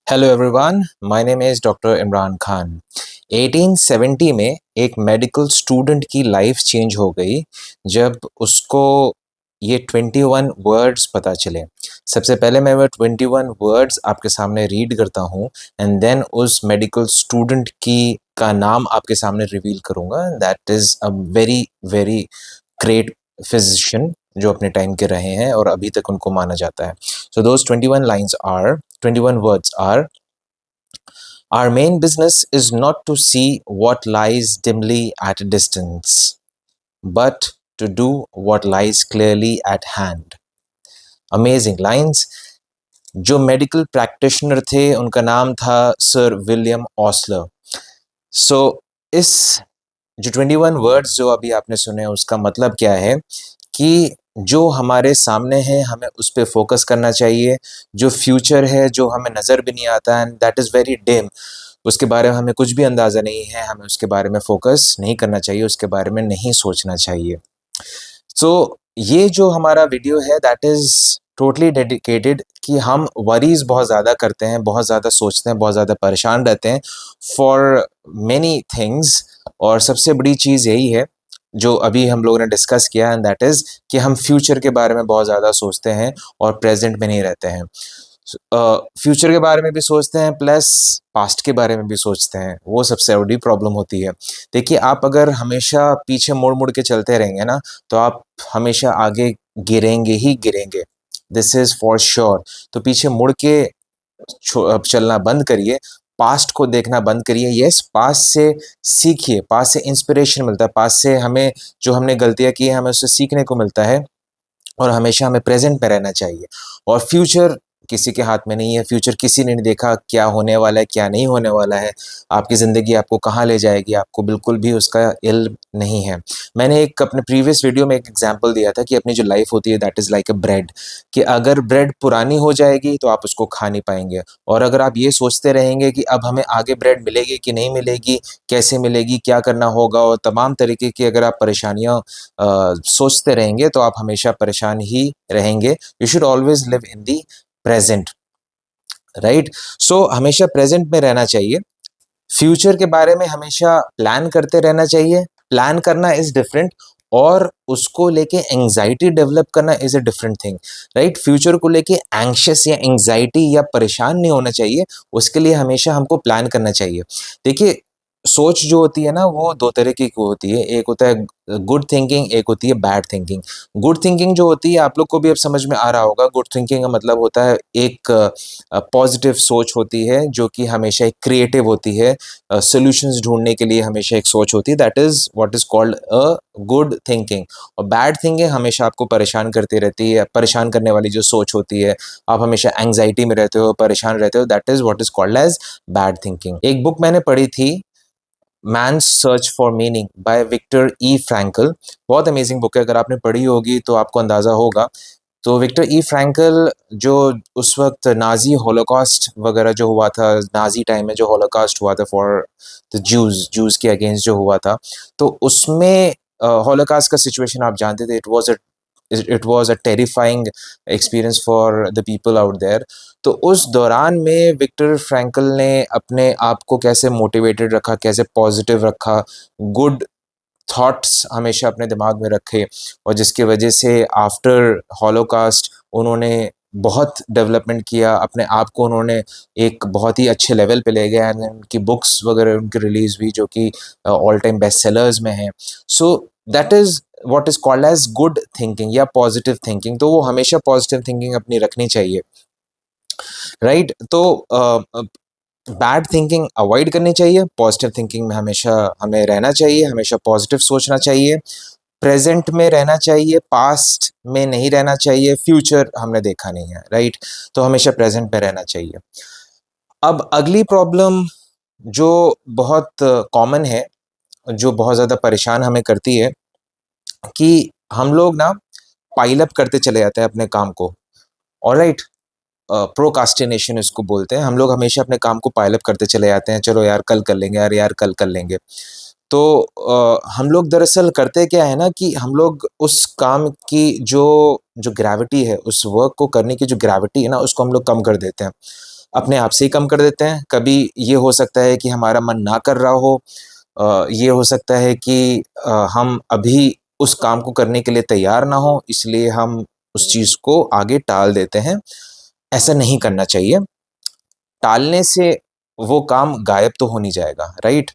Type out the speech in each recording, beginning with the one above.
Hello everyone, my name is doctor Imran Khan. 1870 में एक medical student की लाइफ चेंज हो गई जब उसको ये 21 वर्ड्स पता चले। सबसे पहले मैं वो 21 वर्ड्स आपके सामने रीड करता हूँ एंड देन उस मेडिकल स्टूडेंट की का नाम आपके सामने रिवील करूँगा। That is a very very great physician जो अपने टाइम के रहे हैं और अभी तक उनको माना जाता है। So those 21 words are: Our main business is not to see what lies dimly at a distance, but to do what lies clearly at hand. Amazing lines. जो मेडिकल प्रैक्टिशनर थे उनका नाम था सर विलियम ऑसलर। सो इस जो 21 words जो अभी आपने सुने उसका मतलब क्या है कि जो हमारे सामने है हमें उस पे फोकस करना चाहिए। जो फ्यूचर है जो हमें नज़र भी नहीं आता and that is very dim, उसके बारे में हमें कुछ भी अंदाज़ा नहीं है, हमें उसके बारे में फोकस नहीं करना चाहिए, उसके बारे में नहीं सोचना चाहिए। सो ये जो हमारा वीडियो है दैट इज़ टोटली डेडिकेटेड कि हम वरीज़ बहुत ज़्यादा करते हैं, बहुत ज़्यादा सोचते हैं, बहुत ज़्यादा परेशान रहते हैं फॉर मेनी थिंग्स। और सबसे बड़ी चीज़ यही है जो अभी हम लोगों ने डिस्कस किया एंड दैट इज़ कि हम फ्यूचर के बारे में बहुत ज़्यादा सोचते हैं और प्रेजेंट में नहीं रहते हैं। फ्यूचर के बारे में भी सोचते हैं प्लस पास्ट के बारे में भी सोचते हैं, वो सबसे बड़ी प्रॉब्लम होती है। देखिए, आप अगर हमेशा पीछे मुड़-मुड़ के चलते रहेंगे ना, तो आप हमेशा आगे गिरेंगे ही गिरेंगे। This is for sure. तो पीछे मुड़ के चलना बंद करिए, पास्ट को देखना बंद करिए। येस, पास्ट से सीखिए, पास्ट से इंस्पिरेशन मिलता है, पास्ट से हमें जो हमने गलतियाँ की हैं, हमें उससे सीखने को मिलता है और हमेशा हमें प्रेज़ेंट में रहना चाहिए। और फ्यूचर किसी के हाथ में नहीं है, फ्यूचर किसी ने नहीं देखा क्या होने वाला है, क्या नहीं होने वाला है, आपकी ज़िंदगी आपको कहाँ ले जाएगी, आपको बिल्कुल भी उसका इल्म नहीं है। मैंने एक अपने प्रीवियस वीडियो में एक एग्ज़ाम्पल दिया था कि अपनी जो लाइफ़ होती है that is like a bread, कि अगर ब्रेड पुरानी हो जाएगी तो आप उसको खा नहीं पाएँगे। और अगर आप ये सोचते रहेंगे कि अब हमें आगे ब्रेड मिलेगी कि नहीं मिलेगी, कैसे मिलेगी, क्या करना होगा और तमाम तरीके की अगर आप परेशानियाँ सोचते रहेंगे तो आप हमेशा परेशान ही रहेंगे। You should always live in the present, right? So हमेशा प्रेज़ेंट में रहना चाहिए। फ्यूचर के बारे में हमेशा प्लान करते रहना चाहिए। प्लान करना इज़ डिफरेंट और उसको लेके एंग्ज़ायटी डेवलप करना is a different thing, right? Future को लेके एंग्ज़ियस या एंग्ज़ायटी या परेशान नहीं होना चाहिए, उसके लिए हमेशा हमको प्लान करना चाहिए। देखिए, सोच जो होती है ना वो 2 तरीके की होती है, एक होता है गुड थिंकिंग, एक होती है बैड थिंकिंग। गुड थिंकिंग जो होती है आप लोग को भी अब समझ में आ रहा होगा, गुड थिंकिंग का मतलब होता है एक पॉज़िटिव सोच होती है जो कि हमेशा एक क्रिएटिव होती है, सॉल्यूशंस ढूँढने के लिए हमेशा एक सोच होती है, that is what is called a good thinking. और बैड थिंकिंग हमेशा आपको परेशान करती रहती है, परेशान करने वाली जो सोच होती है, आप हमेशा एंग्ज़ायटी में रहते हो, परेशान रहते हो, that is what is called as bad thinking. एक बुक मैंने पढ़ी थी, man's search for meaning by Victor E Frankl. बहुत अमेजिंग बुक है, अगर आपने पढ़ी होगी तो आपको अंदाज़ा होगा। तो विक्टर ई फ्रैंकल जो उस वक़्त नाज़ी होलोकॉस्ट वग़ैरह जो हुआ था, नाज़ी टाइम में जो होलोकॉस्ट हुआ था फॉर द ज्यूज़ के अगेंस्ट जो हुआ था, तो उसमें होलोकॉस्ट का सिचुएशन आप जानते थे, it was a terrifying experience for the people out there. तो उस दौरान में विक्टर फ्रैंकल ने अपने आप को कैसे मोटिवेटेड रखा, कैसे पॉज़िटिव रखा, गुड थॉट्स हमेशा अपने दिमाग में रखे और जिसकी वजह से आफ्टर हॉलोकास्ट उन्होंने बहुत डेवलपमेंट किया, अपने आप को उन्होंने एक बहुत ही अच्छे लेवल पे ले गए एंड उनकी बुक्स वगैरह उनकी रिलीज़ हुई जो कि ऑल टाइम बेस्ट सेलर्स में हैं। So that is what is called as good thinking या पॉजिटिव थिंकिंग। तो वो हमेशा पॉजिटिव थिंकिंग अपनी रखनी चाहिए, राइट? तो बैड थिंकिंग अवॉइड करनी चाहिए, पॉजिटिव थिंकिंग में हमेशा हमें रहना चाहिए, हमेशा पॉजिटिव सोचना चाहिए, प्रेज़ेंट में रहना चाहिए, पास्ट में नहीं रहना चाहिए, फ्यूचर हमने देखा नहीं है, राइट? तो हमेशा प्रेज़ेंट में रहना चाहिए। अब अगली प्रॉब्लम जो बहुत कॉमन है, जो बहुत ज़्यादा परेशान हमें करती है कि हम लोग ना पाइल अप करते चले जाते हैं अपने काम को, ऑलराइट? प्रोक्रास्टिनेशन इसको बोलते हैं। हम लोग हमेशा अपने काम को पाइल अप करते चले जाते हैं, चलो यार कल कर लेंगे, यार कल कर लेंगे। तो हम लोग दरअसल करते क्या है ना कि हम लोग उस काम की जो जो ग्रेविटी है, उस वर्क को करने की जो ग्रेविटी है ना, उसको हम लोग कम कर देते हैं। अपने आप से ही कम कर देते हैं। कभी ये हो सकता है कि हमारा मन ना कर रहा हो, ये हो सकता है कि हम अभी उस काम को करने के लिए तैयार ना हो, इसलिए हम उस चीज़ को आगे टाल देते हैं। ऐसा नहीं करना चाहिए। टालने से वो काम गायब तो हो नहीं जाएगा, राइट?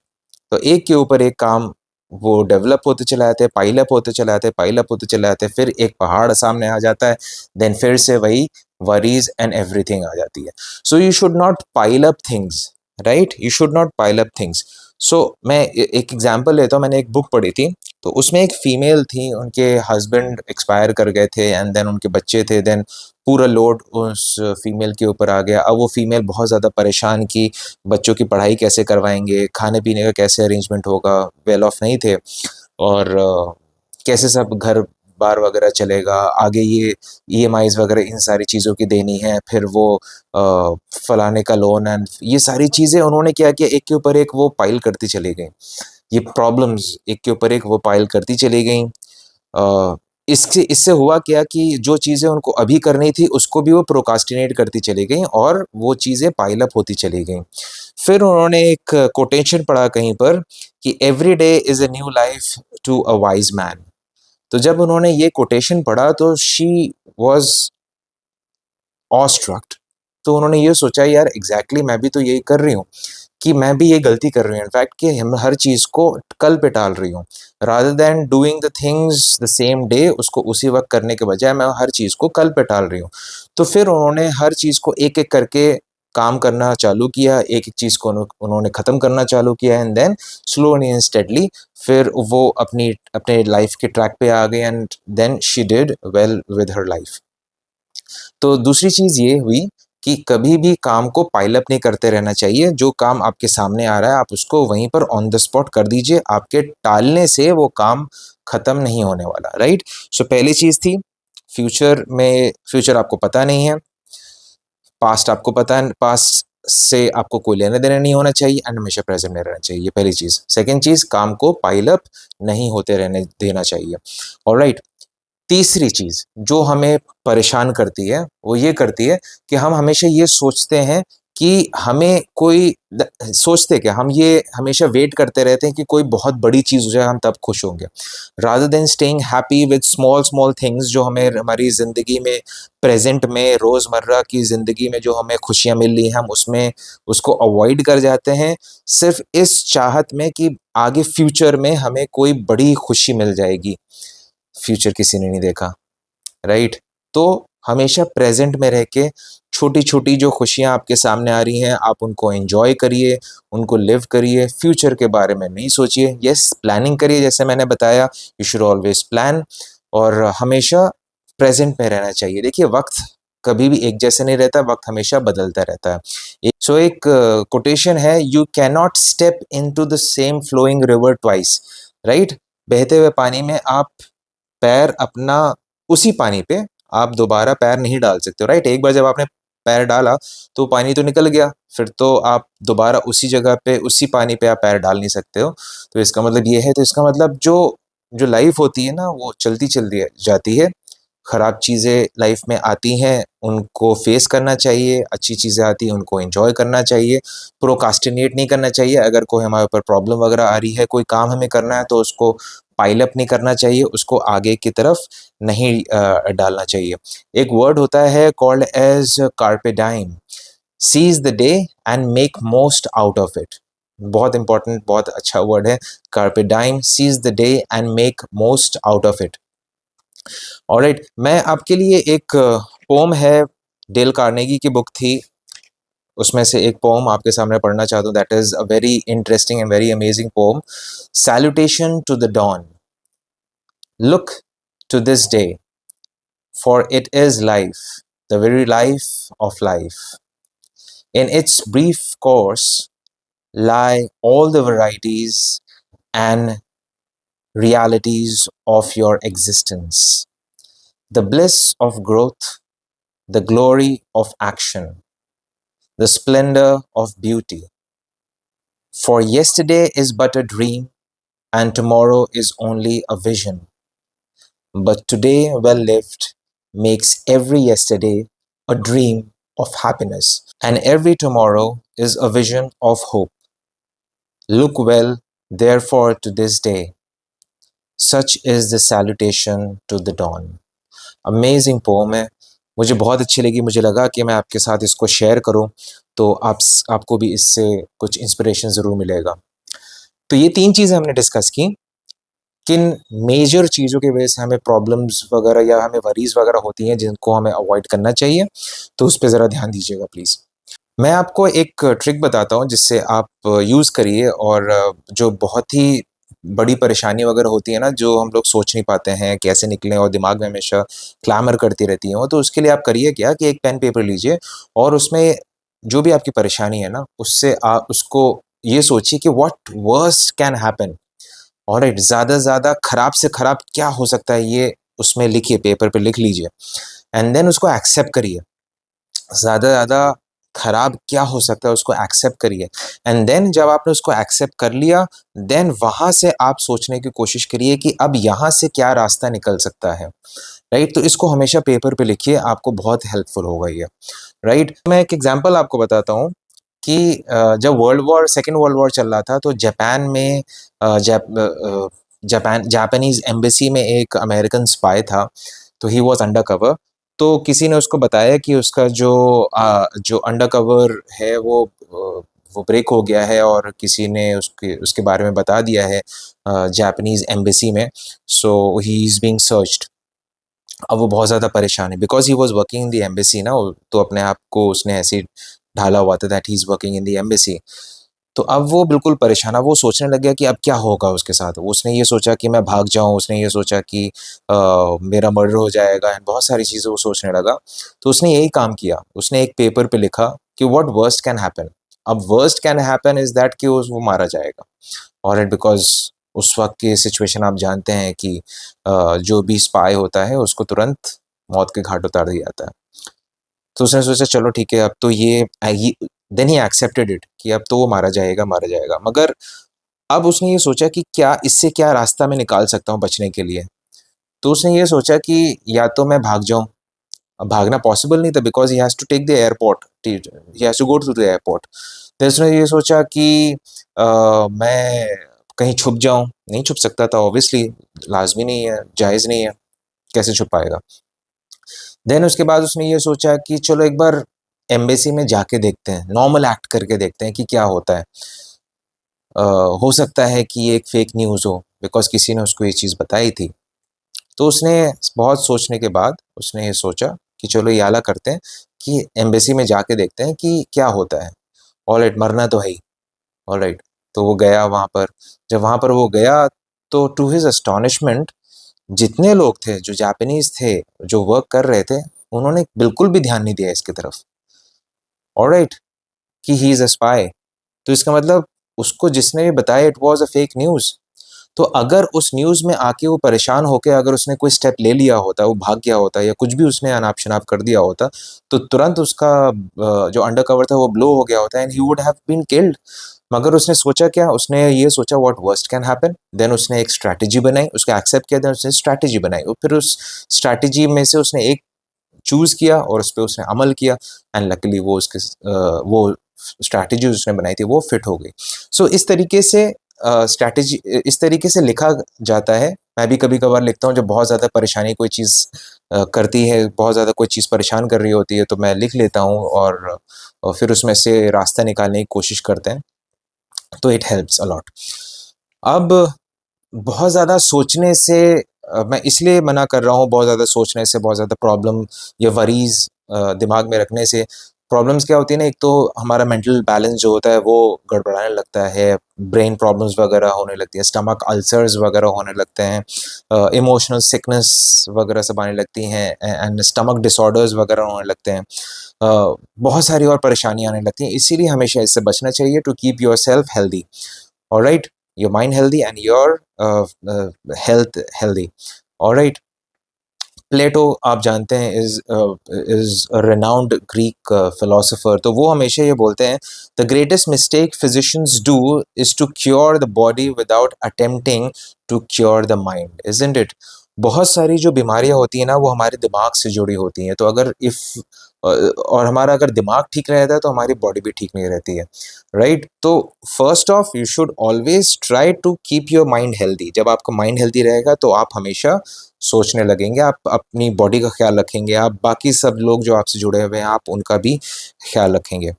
तो एक के ऊपर एक काम वो डेवलप होते चले जाते हैं, पाइल अप होते चले जाते हैं, पाइल अप होते चले जाते हैं, फिर एक पहाड़ सामने आ जाता है, देन फिर से वही वरीज़ एंड एवरीथिंग आ जाती है। So you should not pile up things, right? You should not pile up things. So मैं एक एग्जांपल लेता हूँ, मैंने एक बुक पढ़ी थी, तो उसमें एक फीमेल थी, उनके हस्बैंड एक्सपायर कर गए थे एंड देन उनके बच्चे थे, देन पूरा लोड उस फीमेल के ऊपर आ गया। अब वो फीमेल बहुत ज़्यादा परेशान कि बच्चों की पढ़ाई कैसे करवाएँगे, खाने-पीने का कैसे अरेंजमेंट होगा, वेल ऑफ नहीं थे और कैसे सब घर-बार वगैरह चलेगा, आगे ये ईएमआईज़ वगैरह इन सारी चीज़ों की देनी है, फिर वो फलाने का लोन एंड ये सारी चीज़ें उन्होंने क्या किया, एक के ऊपर एक वो पाइल करती चली गईं। ये प्रॉब्लम्स एक के ऊपर एक वो पाइल करती चली गईं। इससे इससे हुआ क्या कि जो चीज़ें उनको अभी करनी थी, उसको भी वो प्रोक्रास्टिनेट करती चली गईं और वो चीज़ें पाइल अप होती चली गईं। फिर उन्होंने एक कोटेशन पढ़ा कहीं पर कि every day is a new life to a wise man. तो जब उन्होंने ये कोटेशन पढ़ा तो शी वाज़ ऑस्ट्रक्ड। तो उन्होंने ये सोचा यार एग्ज़ैक्टली मैं भी तो यही कर रही हूँ। कि मैं भी ये गलती कर रही हूँ इनफैक्ट कि हम हर चीज़ को कल पे टाल रही हूँ। Rather than doing the things the same day उसको उसी वक़्त करने के बजाय मैं हर चीज़ को कल पे टाल रही हूँ। तो फिर उन्होंने हर चीज़ को एक-एक करके काम करना चालू किया, एक-एक चीज़ को उन्होंने ख़त्म करना चालू किया and then slowly and steadily फिर वो अपने लाइफ़ के ट्रैक पे आ गई and then she did well with her life. तो दूसरी चीज़ ये हुई कि कभी भी काम को पाइल अप नहीं करते रहना चाहिए। जो काम आपके सामने आ रहा है, आप उसको वहीं पर ऑन द स्पॉट कर दीजिए। आपके टालने से वो काम खत्म नहीं होने वाला, राइट? सो पहली चीज़ थी, फ्यूचर आपको पता नहीं है, पास्ट आपको पता है, पास्ट से आपको कोई लेना-देना नहीं होना चाहिए एंड हमेशा प्रेज़ेंट में रहना चाहिए, ये पहली चीज़। सेकंड चीज़, काम को पाइल अप नहीं होते रहने देना चाहिए। ऑलराइट? तीसरी चीज़ जो हमें परेशान करती है, वो ये करती है कि हम हमेशा ये सोचते हैं कि हमें कोई सोचते क्या, हम ये हमेशा वेट करते रहते हैं कि कोई बहुत बड़ी चीज़ हो जाए, हम तब खुश होंगे। Rather than staying happy with small small things जो हमें हमारी ज़िंदगी में, प्रेज़ेंट में, रोज़मर्रा की ज़िंदगी में जो हमें खुशियाँ मिल रही हैं, हम उसमें उसको अवॉइड कर जाते हैं, सिर्फ़ इस चाहत में कि आगे फ्यूचर में हमें कोई बड़ी खुशी मिल जाएगी। फ्यूचर किसी ने नहीं देखा, राइट? तो हमेशा प्रेज़ेंट में रह के छोटी-छोटी जो खुशियाँ आपके सामने आ रही हैं, आप उनको एन्जॉय करिए, उनको लिव करिए, फ्यूचर के बारे में नहीं सोचिए। येस, प्लानिंग करिए जैसे मैंने बताया, यू शुड ऑलवेज़ प्लान और हमेशा प्रेज़ेंट में रहना चाहिए। देखिए वक़्त कभी भी एक जैसे नहीं रहता, वक़्त हमेशा बदलता रहता है। एक कोटेशन है, "you can not step into the same flowing river twice", right? बहते हुए पानी में आप पैर अपना उसी पानी पे आप दोबारा पैर नहीं डाल सकते हो, राइट? एक बार जब आपने पैर डाला, तो पानी तो निकल गया, फिर तो आप दोबारा उसी जगह पे, उसी पानी पे आप पैर डाल नहीं सकते हो। तो इसका मतलब ये है, तो इसका मतलब जो जो लाइफ़ होती है ना, वो चलती-चलती जाती है। खराब चीज़ें लाइफ़ में आती हैं, उनको फ़ेस करना चाहिए, अच्छी चीज़ें आती हैं, उनको एन्जॉय करना चाहिए, प्रोक्रास्टिनेट नहीं करना चाहिए। अगर कोई हमारे ऊपर प्रॉब्लम वगैरह आ रही है, कोई काम हमें करना है, तो उसको पाइल अप नहीं करना चाहिए, उसको आगे की तरफ नहीं डालना चाहिए। एक वर्ड होता है called as carpe diem, seize the day and make most out of it. बहुत इम्पोर्टेंट, बहुत अच्छा वर्ड है, carpe diem, seize the day and make most out of it. Alright, मैं आपके लिए एक पोम है, डेल कार्नेगी की बुक थी, उसमें से एक पोम आपके सामने पढ़ना चाहता हूँ, that is a very interesting and very amazing poem. Salutation to the dawn, look to this day, for it is life, the very life of life. In its brief course lie all the varieties and realities of your existence, the bliss of growth, the glory of action, the splendor of beauty. For yesterday is but a dream, and tomorrow is only a vision. But today, well lived, makes every yesterday a dream of happiness, and every tomorrow is a vision of hope. Look well, therefore, to this day, such is the salutation to the dawn. Amazing poem है, मुझे बहुत अच्छी लगी, मुझे लगा कि मैं आपके साथ इसको शेयर करूं तो आपको भी इससे कुछ इंस्पिरेशन ज़रूर मिलेगा। तो ये 3 चीज़ें हमने डिस्कस की, किन मेजर चीज़ों की वजह से हमें प्रॉब्लम्स वगैरह या हमें वरीज़ वगैरह होती हैं जिनको हमें अवॉइड करना चाहिए, तो उस पे ज़रा ध्यान दीजिएगा प्लीज़। मैं आपको एक ट्रिक बताता हूँ जिससे आप यूज़ करिए, और जो बहुत ही बड़ी परेशानी वगैरह होती है ना, जो हम लोग सोच नहीं पाते हैं कैसे निकलें और दिमाग में हमेशा क्लैमर करती रहती हैं वो, तो उसके लिए आप करिए क्या कि एक पेन पेपर लीजिए और उसमें जो भी आपकी परेशानी है ना, उससे आप उसको ये सोचिए कि what worst can happen, alright, ज़्यादा से ज़्यादा खराब से खराब क्या हो सकता है, ये उसमें लिखिए, पेपर पे लिख लीजिए, एंड देन उसको एक्सेप्ट करिए। ज़्यादा से ज़्यादा खराब क्या हो सकता है उसको एक्सेप्ट करिए, एंड देन जब आपने उसको एक्सेप्ट कर लिया, देन वहाँ से आप सोचने की कोशिश करिए कि अब यहाँ से क्या रास्ता निकल सकता है, राइट? तो इसको हमेशा पेपर पे लिखिए, आपको बहुत हेल्पफुल होगा ये, राइट? मैं एक एग्जांपल आपको बताता हूँ कि जब सेकेंड वर्ल्ड वॉर चल रहा था तो जापान में जापानीज़ एम्बेसी में एक अमेरिकन स्पाई था, तो ही वाज़ अंडर कवर। तो किसी ने उसको बताया कि उसका जो अंडर कवर है वो ब्रेक हो गया है, और किसी ने उसके उसके बारे में बता दिया है जापानीज़ एम्बेसी में, सो ही इज़ बीइंग सर्च्ड। अब वो बहुत ज़्यादा परेशान है because he was working in the embassy ना, तो अपने आप को उसने ऐसे ही ढाला हुआ था that he is working in the embassy. तो अब वो बिल्कुल परेशान, अब वो सोचने लग गया कि अब क्या होगा उसके साथ। उसने ये सोचा कि मैं भाग जाऊँ, उसने ये सोचा कि मेरा मर्डर हो जाएगा, एंड बहुत सारी चीज़ें वो सोचने लगा। तो उसने यही काम किया, उसने एक पेपर पे लिखा कि व्हाट वर्स्ट कैन हैपन। अब worst can happen is that कि उस वो मारा जाएगा, ऑलराइट, बिकॉज़ उस वक़्त की सिचुएशन आप जानते हैं कि जो भी स्पाई होता है उसको तुरंत मौत के घाट उतार दिया जाता है। तो उसने सोचा चलो ठीक है, अब तो ये देन ही एक्सेप्टेड इट कि अब तो वो मारा जाएगा। मगर अब उसने ये सोचा कि क्या इससे क्या रास्ता मैं निकाल सकता हूँ बचने के लिए? तो उसने ये सोचा कि या तो मैं भाग जाऊँ, अब भागना पॉसिबल नहीं था because he has to take the airport, he has to go to the airport. तो उसने ये सोचा कि मैं कहीं छुप जाऊँ, नहीं छुप सकता था ऑब्वियसली, लाज़मी नहीं है, जायज़ नहीं है, कैसे छुप पाएगा? देन उसके बाद उसने ये सोचा कि चलो एक बार एम्बेसी में जाके देखते हैं, नॉर्मल एक्ट करके देखते हैं कि क्या होता है। अ, हो सकता है कि ये एक फेक न्यूज़ हो बिकॉज़ किसी ने उसको ये चीज़ बताई थी। तो उसने बहुत सोचने के बाद उसने ये सोचा कि चलो ये आला करते हैं कि एम्बेसी में जाके देखते हैं कि क्या होता है। ऑलराइट, मरना तो है ही, ऑलराइट। तो वो गया वहाँ पर, जब वहाँ पर वो गया तो टू हिज़ एस्टोनिशमेंट जितने लोग थे, जो जापानीज़ थे, जो वर्क कर रहे थे, उन्होंने बिल्कुल भी ध्यान नहीं दिया इसकी तरफ, ऑलराइट, कि ही इज़ अ स्पाई। तो इसका मतलब उसको जिसने भी बताया it was a fake news. तो अगर उस न्यूज़ में आके वो परेशान होके अगर उसने कोई स्टेप ले लिया होता, वो भाग गया होता या कुछ भी उसने अनाप-शनाप कर दिया होता, तो तुरंत उसका जो अंडर कवर था वो ब्लो हो गया होता and he would have been killed. मगर उसने सोचा क्या? उसने ये सोचा what worst can happen, then उसने एक स्ट्रैटेजी बनाई, उसको एक्सेप्ट किया, देन उसने स्ट्रैटेजी बनाई और फिर उस स्ट्रैटेजी में से उसने एक चूज़ किया और उस पे उसने अमल किया, एंड लकीली वो स्ट्रैटेजी उसने बनाई थी वो फिट हो गई। सो इस तरीके से स्ट्रैटेजी इस तरीके से लिखा जाता है। मैं भी कभी-कभार लिखता हूँ जब बहुत ज़्यादा परेशानी कोई चीज़ करती है, बहुत ज़्यादा कोई चीज़ परेशान कर रही होती है तो मैं लिख लेता हूँ और फिर उसमें से रास्ता निकालने की कोशिश करते हैं, तो इट हेल्प्स अ लॉट। अब बहुत ज़्यादा सोचने से मैं इसलिए मना कर रहा हूँ, बहुत ज़्यादा सोचने से, बहुत ज़्यादा प्रॉब्लम या वरीज़ दिमाग में रखने से। प्रॉब्लम्स क्या होती है ना, एक तो हमारा मेंटल बैलेंस जो होता है वो गड़बड़ाने लगता है, ब्रेन प्रॉब्लम्स वगैरह होने लगती हैं, स्टमक अल्सर्स वगैरह होने लगते हैं, इमोशनल सिकनेस वगैरह सब आने लगती हैं, एंड स्टमक डिसऑर्डर्स वगैरह होने लगते हैं। बहुत सारी और परेशानियाँ आने लगती हैं, इसीलिए हमेशा इससे बचना चाहिए to keep yourself healthy, alright? Your mind healthy and your health healthy, alright? Plato आप जानते हैं is a renowned Greek philosopher, तो वो हमेशा ये बोलते हैं the greatest mistake physicians do is to cure the body without attempting to cure the mind, isn't it? बहुत सारी जो बीमारियाँ होती हैं ना, वो हमारे दिमाग से जुड़ी होती हैं। तो अगर और हमारा अगर दिमाग ठीक रहता है तो हमारी बॉडी भी ठीक नहीं रहती है, राइट? तो first of you should always try to keep your mind healthy. जब आपका माइंड हेल्दी रहेगा तो आप हमेशा सोचने लगेंगे, आप अपनी बॉडी का ख़्याल रखेंगे, आप बाकी सब लोग जो आपसे जुड़े हुए हैं, आप उनका भी ख़्याल रखेंगे।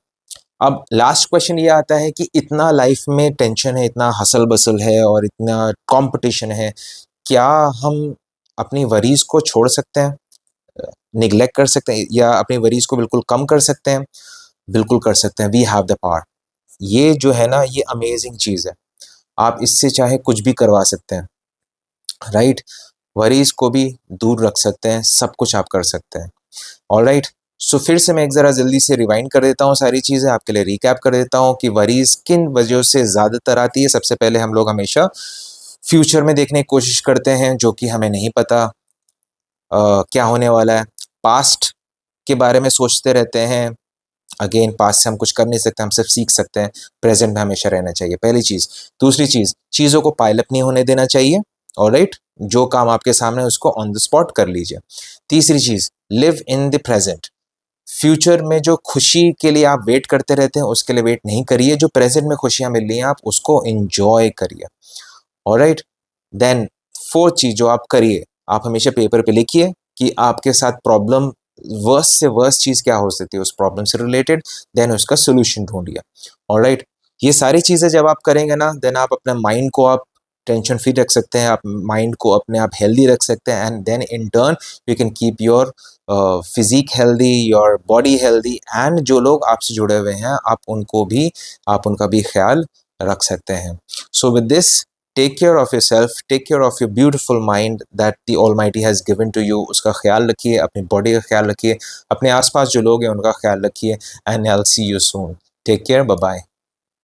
अब लास्ट क्वेश्चन ये आता है कि इतना लाइफ में टेंशन है, इतना हसल-बसल है और इतना कॉम्पिटिशन है, क्या हम अपनी वरीज़ को छोड़ सकते हैं? नेग्लेक्ट कर सकते हैं या अपनी वरीज़ को बिल्कुल कम कर सकते हैं? बिल्कुल कर सकते हैं, वी हैव द पावर। ये जो है ना, ये अमेज़िंग चीज़ है। आप इससे चाहे कुछ भी करवा सकते हैं, राइट? वरीज़ को भी दूर रख सकते हैं, सब कुछ आप कर सकते हैं। ऑलराइट, सो फिर से मैं एक ज़रा जल्दी से रिवाइंड कर देता हूँ सारी चीज़ें, आपके लिए रिकैप कर देता हूँ कि वरीज़ किन वजहों से ज़्यादातर आती है। सबसे पहले हम लोग हमेशा फ्यूचर में देखने की कोशिश करते हैं, जो कि हमें नहीं पता क्या होने वाला है। पास्ट के बारे में सोचते रहते हैं, अगेन पास्ट से हम कुछ कर नहीं सकते, हम सिर्फ सीख सकते हैं। प्रेज़ेंट में हमेशा रहना चाहिए, पहली चीज़। दूसरी चीज़, चीज़ों को पाइल अप नहीं होने देना चाहिए, ऑलराइट? जो काम आपके सामने है उसको ऑन द स्पॉट कर लीजिए। तीसरी चीज़, live in the present. Future में जो खुशी के लिए आप वेट करते रहते हैं, उसके लिए वेट नहीं करिए। जो प्रेज़ेंट में खुशियाँ मिल रही हैं, आप उसको एन्जॉय करिए, ऑलराइट? देन फोर्थ चीज़ जो आप करिए, आप हमेशा पेपर पे लिखिए कि आपके साथ प्रॉब्लम वर्स्ट से वर्स्ट चीज़ क्या हो सकती है उस प्रॉब्लम से रिलेटेड, देन उसका सॉल्यूशन ढूँढिए, ऑलराइट? ये सारी चीज़ें जब आप करेंगे ना, देन आप अपने माइंड को आप टेंशन फ्री रख सकते हैं, आप माइंड को अपने आप हेल्दी रख सकते हैं and then in turn you can keep your physique healthy, your body healthy and जो लोग आपसे जुड़े हुए हैं, आप उनका भी ख़्याल रख सकते हैं। So with this, take care of yourself, take care of your beautiful mind that the almighty has given to you. उसका ख़्याल रखिए, अपनी बॉडी का ख़्याल रखिए, अपने आस-पास जो लोग हैं उनका ख़्याल रखिए and I will see you soon. Take care, bye bye.